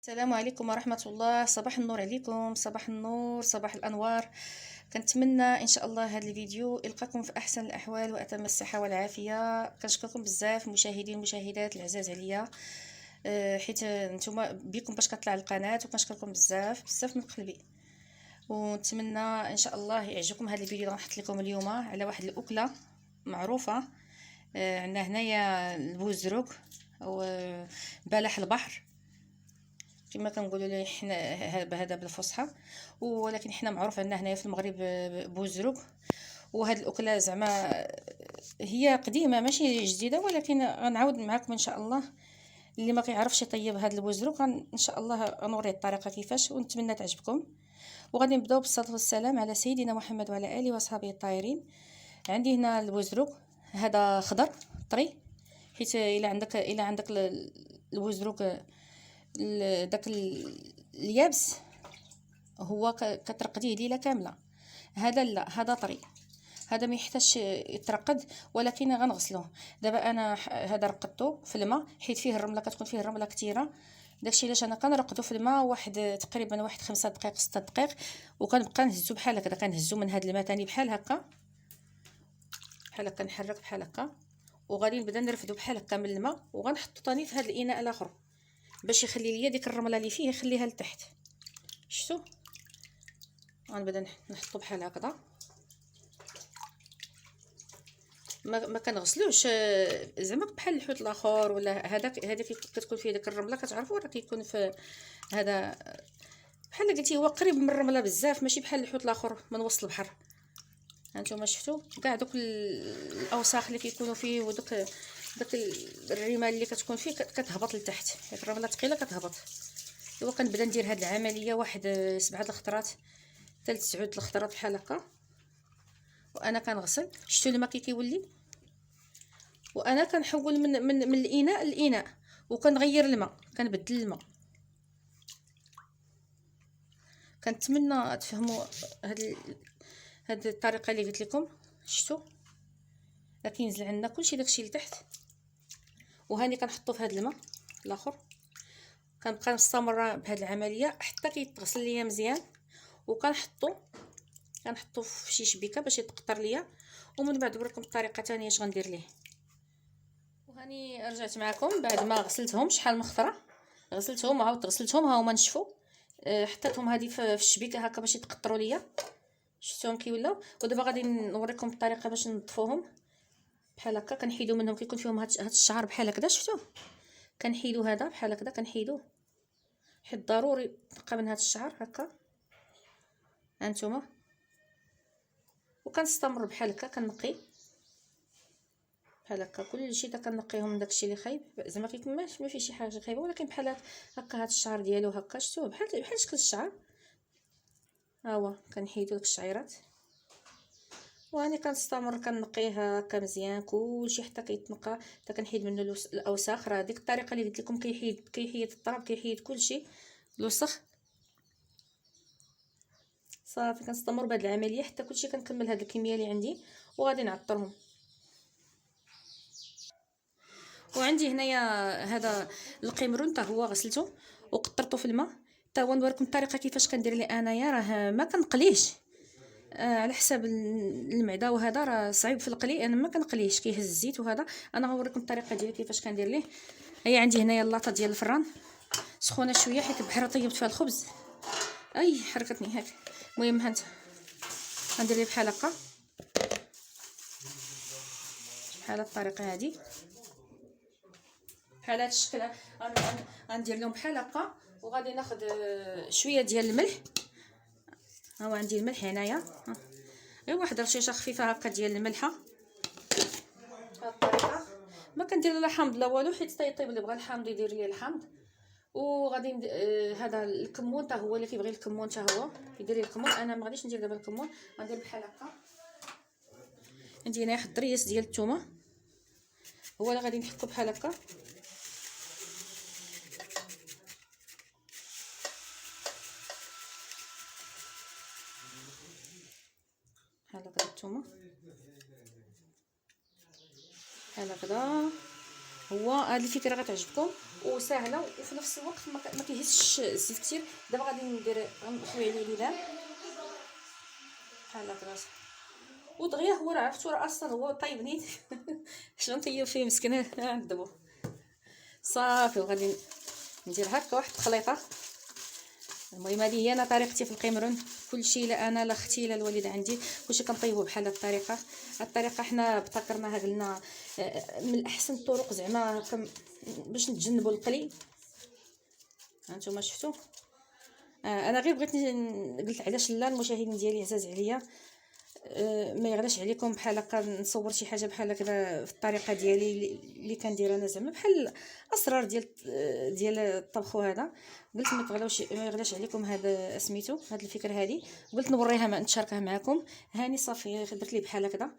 السلام عليكم ورحمة الله. صباح النور عليكم، صباح النور، صباح الأنوار. كنتمنى إن شاء الله هذا الفيديو يلقاكم في أحسن الأحوال وأتم الصحة والعافية. كنشكركم بزاف مشاهدين المشاهدات العزاز عليا، حيت نتوما بكم باش كطلع القناة، وكنشكركم بزاف بزاف من قلبي. ونتمنى ان شاء الله يعجبكم هذا الفيديو اللي غنحط لكم اليوم على واحد الاكله معروفه. عندنا هنايا البوزروك او بلح البحر كما كنقولوا له حنا هذا بالفصحى، ولكن حنا معروف عندنا هنايا في المغرب بوزروك. وهاد الاكله زعما هي قديمه ماشي جديده، ولكن غنعاود معكم ان شاء الله. اللي ما كيعرفش يطيب هاد البوزروك ان شاء الله غنوريه الطريقه كيفاش، ونتمنى تعجبكم. وغادي نبداو بالصلاه والسلام على سيدنا محمد وعلى اله وصحبه الطاهرين. عندي هنا البوزروك، هذا خضر طري، حيت الا عندك البوزروك داك اليابس هو كترقديه ليله كامله. هذا لا، هذا طري، هذا ما يحتاجش يترقد، ولكن غنغسلوه. دابا انا هذا رقدته في الماء حيت فيه الرمله، كتكون فيه الرمله كثيره. داكشي علاش انا كنرقدو في الماء واحد تقريبا 5 دقائق 6 دقائق، وكنبقى نهزو بحال هكذا، كنهزو من هاد الماء ثاني بحال هكا، بحال هكا نحرك بحال هكا، وغادي نبدا نرفدو بحال هكا من الماء، وغنحطو ثاني في هاد الاناء الاخر باش يخلي ليا ديك الرمله اللي فيه يخليها لتحت. شفتوا؟ غنبدا نحطو بحال هكذا، ما كنغسلوش زعما بحال الحوت الاخر ولا هذاك كتكون فيه ديك الرمله، كتعرفوا راه كيكون في هذا بحال قلتي هو قريب من الرمله بزاف، ماشي بحال الحوت الاخر من وسط البحر. هانتوما شفتوا كاع دوك الاوساخ اللي كيكونوا فيه، ودوك الرمال اللي كتكون فيه كتهبط لتحت، حيت الرمله ثقيله كتهبط. ايوا كنبدا ندير هاد العمليه واحد 7 الخطرات حتى 9 الخطرات بحال هكا، وانا كنغسل. شفتوا الماء كيولي، وانا كنحول من الاناء للاناء، وكنغير الماء، كنبدل الماء. كنتمنى تفهموا هاد الطريقه اللي قلت لكم. شفتوا راه كينزل عندنا كلشي داكشي لتحت، وهاني كنحطو في هاد الماء الاخر. كنبقى مستمره بهاد العمليه حتى كيتغسل ليا مزيان، كنحطو في شي شبيكه باش يتقطر ليا، ومن بعد نوريكم الطريقه ثانيه اش غندير ليه. وهاني رجعت معكم بعد ما غسلتهم شحال من خطره، غسلتهم وعاودت غسلتهم، ها هما نشفوا. حطيتهم هذه في الشبيكه هكا باش يتقطروا ليا. شفتوهم كي ولاو. ودابا غادي نوريكم الطريقه باش نطفوهم بحال هكا. كنحيدو منهم كيكون فيهم هاد الشعر بحال هكذا، شفتوه؟ كنحيدو هذا بحال هكذا، كنحيدوه حيت ضروري تبقى من هاد الشعر هكا. هانتوما، وكنستمر بحال هكا، كنقي بحال هكا كلشي دا كنقيهم من داكشي اللي خايب، زعما كيكون ما فيه شي حاجه خايبه، ولكن بحال هكا هاد الشعر ديالو هكا. شفتوه بحال شكل الشعر. ها هو كنحيدو داك الشعيرات، واني كنستمر كنقيه هكا مزيان كلشي حتى كيتنقى، حتى كنحيد منه الاوساخ. راه ديك الطريقه اللي قلت لكم كيحيد التراب، كيحيد كلشي الوسخ. صافي كنستمر بهذه العمليه حتى كلشي كنكمل هذه الكميه اللي عندي، وغادي نعطرهم. وعندي هنايا هذا القمرون حتى هو غسلته وقطرته في الماء. حتى هو نوريكم الطريقه كيفاش كندير ليه انايا. راه ما كنقليش على حساب المعده، وهذا راه صعيب في القلي، انا ما كنقليش كيهز الزيت. وهذا انا غنوريكم الطريقه ديالي كيفاش كندير ليه. هي عندي هنايا اللاطه ديال الفران سخونه شويه، حيت بحال طيبت فيها الخبز. اي حركتني هاك. المهم هانت غندير ليه بحال هكا، بحال الطريقه هذه، بحال هذا الشكل. غندير لهم بحال هكا، وغادي ناخذ شويه ديال الملح. ها هو عندي الملح هنايا، غير واحد رشيشه خفيفه هكا ديال الملحه. بهذه الطريقه ما كندير لا حامض لا والو، حيت طيب اللي بغى الحامض يدير ليه الحامض. وغادي هذا الكمون حتى هو اللي كيبغي الكمون حتى هو يدير ليه الكمون. انا ما غاديش ندير دابا الكمون، غندير بحال هكا. عندي هنا واحد الريس ديال الثومه، هو اللي غادي نحكو بحال هكا. بحال هكا الثومه بحال هكذا. هو هذه الفكره غتعجبكم وسهله، وفي نفس الوقت ما كيهزش الزيت كتير. دابا غادي غنخوي عليه ليلان بحال هكا ودغيا. هو راه عرفتو راه اصلا هو طيب نيت شنو نطيب فيه مسكين عندبو صافي. وغادي ندير هكا واحد الخليطه. المهم هذه هي انا طريقتي في القمرون. كلشي لا انا لا اختي لا الوالد عندي كلشي كنطيبو بحال هاد الطريقه. هاد الطريقه حنا ابتكرناها، قلنا من احسن الطرق زعما باش نتجنبوا القلي. هانتوما شفتوا. انا غير بغيت قلت علاش لا المشاهدين ديالي عزاز عليا ما يغلاش عليكم بحال هكا نصور شي حاجه بحال هكذا في الطريقه ديالي اللي كندير انا، زعما بحال اسرار ديال الطبخ. وهذا قلت ما يغلاش عليكم هذا سميتو هذه الفكره هذه. قلت نوريها نشاركها معكم. هاني صافي درت لي بحال هكذا،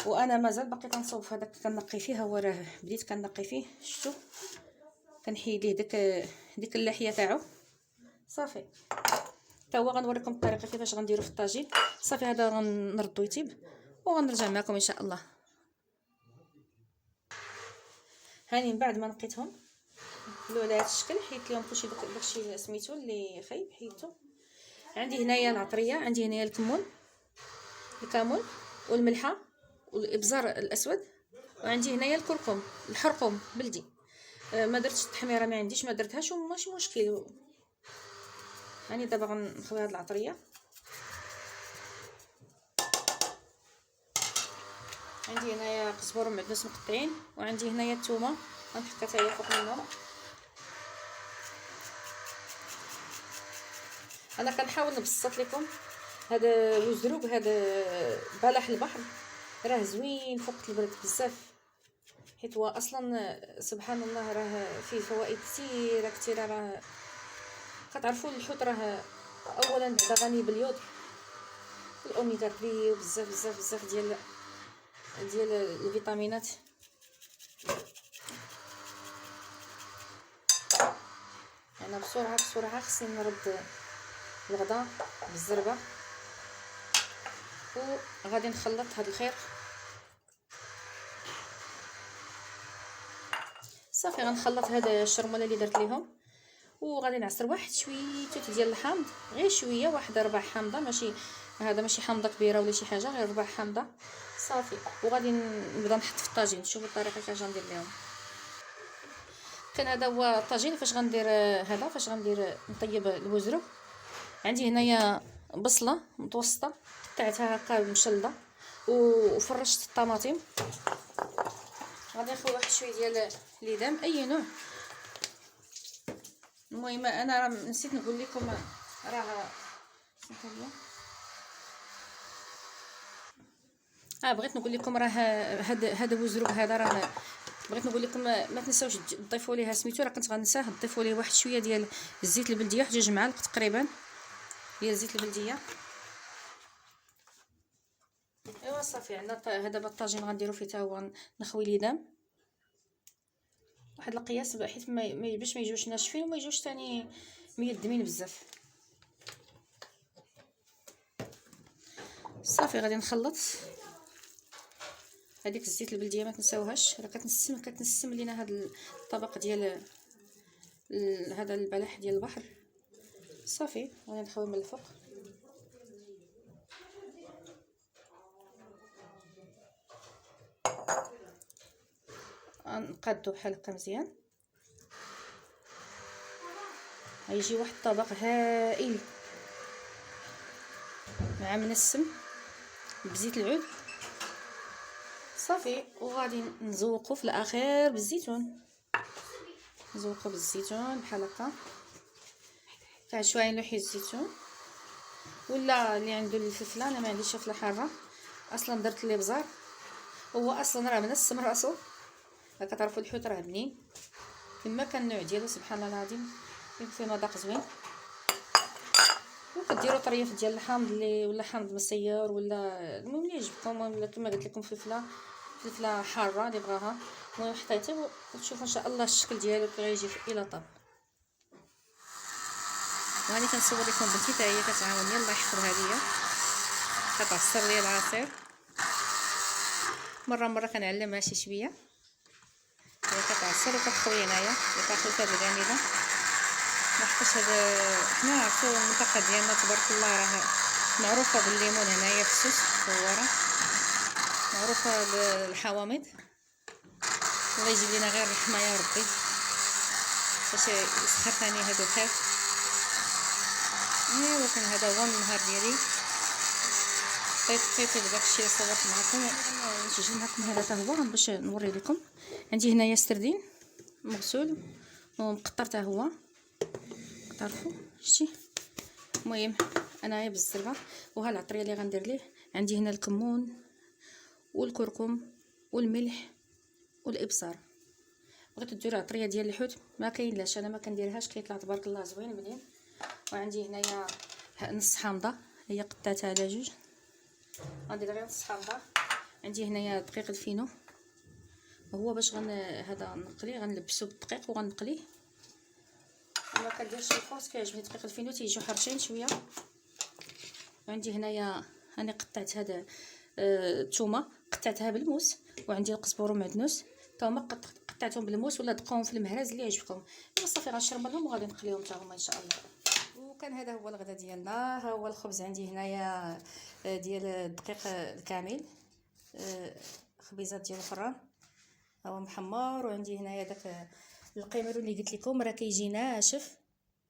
وانا مازال باقي كنصوب في هذاك كنقي فيه. هو راه بديت كنقي فيه، شفتوا كنحيد ليه ديك اللحيه تاعو صافي. حتى هو غنوريكم الطريقه كيفاش غنديرو في الطاجين. صافي هذا غنردو يطيب وغنرجع معكم ان شاء الله. هاني من بعد ما نقيتهم كلوا على هذا الشكل، حيدت لهم كلشي داكشي سميتو اللي خايب حيدته. عندي هنايا العطريه، عندي هنايا الكمون والملحه والابزار الاسود، وعندي هنايا الكركم الحرقوم بلدي. ما درتش التحميره، ما عنديش، ما درتهاش وماشي مشكل. هاني دابا غنخوي هاد العطريه. عندي هنايا قزبر ومعدنوس مقطعين، وعندي هنايا الثومه غنحط حتى هي فوق منهم. انا كنحاول نبسط لكم هذا وزروق، هذا بلح البحر راه زوين فوق البرد بزاف، حيت هو اصلا سبحان الله راه فيه فوائد كثيره. راه كتعرفوا الحوت راه اولا بعدا غني باليود والاوميغا 3 وبزاف بزاف بزاف ديال الفيتامينات. انا بسرعه خصني نرد الغدا بالزربه، وغادي نخلط هذا الخير صافي. غنخلط هذا الشرموله اللي درت ليهم، وغادي نعصر واحد شويه ديال الحامض، غير شويه، واحد ربع حامضه، ماشي حامضه كبيره ولا شي حاجه، غير ربع حامضه صافي. وغادي نبدا نحط في الطاجين. شوفوا الطريقه كيفاش غندير لهم. كان هذا هو الطاجين. فاش غندير فاش غندير نطيب البزرو. عندي هنايا بصله متوسطه قطعتها هكا مشلده، وفرشت الطماطم. غادي ناخذ واحد شويه ديال ليدام اي نوع. المهم انا راه نسيت نقول لكم، راه بغيت نقول لكم راه هذا بوزروق هذا راه بغيت نقول لكم ما تنساوش تضيفوا ليها سميتو، راه كنت غنساه، تضيفوا ليه واحد شويه ديال الزيت البلديه، 2 معالق تقريبا ديال الزيت البلديه. ايوا صافي. عندنا هذا دابا الطاجين غنديرو فيه حتى هو نخوي ليدام واحد القياس حيت باش ما يجوش ناشفين وما يجوش ثاني ميدمين بزاف. صافي غادي نخلط هذيك الزيت البلديه ما تنساوهاش، راه كتنسم لينا هذا الطبق ديال هذا البلح ديال البحر صافي. غادي نخوي من الفوق. نقادو بحال هكا مزيان. غيجي واحد الطبق هائل مع منسم بزيت العود صافي. وغادي نزوقو في الاخير بالزيتون، نزوقو بالزيتون بحال هكا. فيها شويه نلوحي الزيتون، ولا اللي عنده الفلفله. انا ما عنديش فلفله حاره اصلا، درت لي بزار. هو اصلا راه منسم راسو، كتعرفوا الحوت راه بنين كما كان النوع ديالو سبحان الله العظيم، فيه مذاق زوين. وكديروا طريف ديال الحامض ولا حامض مسير ولا المهم اللي يعجبكم، ولا كما قلت لكم فلفله حاره اللي بغاها. المهم حطيتي وتشوفوا ان شاء الله الشكل ديالو كي غيجي الى طاب. وهاني كنصور لكم بنتي حتى هي كتعاوني، الله يحفظها ليا، كتعصر لي العصير مره كنعلمها شي شويه. سلطه خويا هنايا الكاخوطه الجميله. لحقاش هذا حنا عرفتو المنطقه ديالنا تبارك الله راه معروفه بالليمون هنايا في السوس الثواره، معروفه بالحوامض. الله يجيب لنا غير الرحمه يا ربي باش يسخر ثاني هادو خير. ايوا كان هذا هو النهار ديالي، طيب داكشي اللي صورت معكم. نسجل معكم هذا حتى هو باش نوري لكم. عندي هنايا السردين مغسول ومقطر حتى هو، تعرفوا شتي. المهم انايا بالزربه وها العطريه اللي غندير ليه. عندي هنا الكمون والكركم والملح والابصار. بغيت ديروا العطريه ديال الحوت ما كاين لاش، انا ما كنديرهاش كيطلع تبارك الله زوين بنين. وعندي هنايا نص حامضه هي قطعتها على جوج، غندير غير نص حامضه. عندي هنايا دقيق الفينو، هو باش هذا نقليه غنلبسو بالدقيق وغنقليه. ما كنديرش الفورس، كيعجبني دقيق الفينو تيجيو حرشين شويه. وعندي هنايا راني قطعت هذا الثومه قطعتها بالموس، وعندي القزبر ومعدنوس تا هما قطعتهم بالموس ولا دقوهم في المهراز اللي يعجبكم. ايوا صافي غنشرملهم وغادي نقليهم حتى هما ان شاء الله. وكان هذا هو الغدا ديالنا. ها هو الخبز عندي هنايا ديال الدقيق الكامل، خبيزات ديال الفران ها هو محمر. وعندي هنايا داك القيمرون اللي قلت لكم راه كيجي ناشف،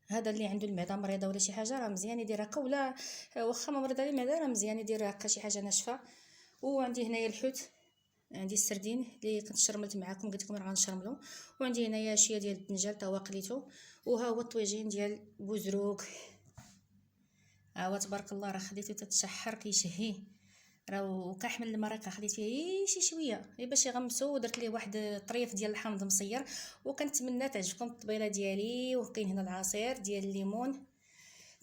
هذا اللي عنده المعده مريضه ولا شي حاجه راه مزيان يدير هكا، ولا واخا ما مريضه المعده راه مزيان يدير هكا شي حاجه ناشفه. وعندي هنايا الحوت، عندي السردين اللي كنت شرملت معكم قلت لكم راه غنشرملو. وعندي هنايا شويه ديال الدنجال تا هو قليتو. وها هو الطويجين ديال بوزروك، ها هو تبارك الله راه خليته تتشحر كيشهي، راه كحمل المريقه خديت فيه شي شويه غير باش يغمسو، ودرت ليه واحد الطريف ديال الحامض مصير. وكنتمنى تعجبكم الطبيله ديالي. وكاين هنا العصير ديال الليمون.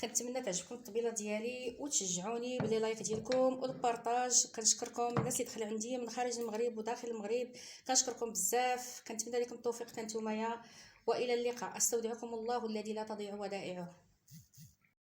كنتمنى تعجبكم الطبيله ديالي وتشجعوني بلي لايك ديالكم والبارطاج. كنشكركم الناس اللي دخلوا عندي من خارج المغرب وداخل المغرب، كنشكركم بزاف. كنتمنى لكم التوفيق نتوما. والى اللقاء، استودعكم الله الذي لا تضيع ودائعه.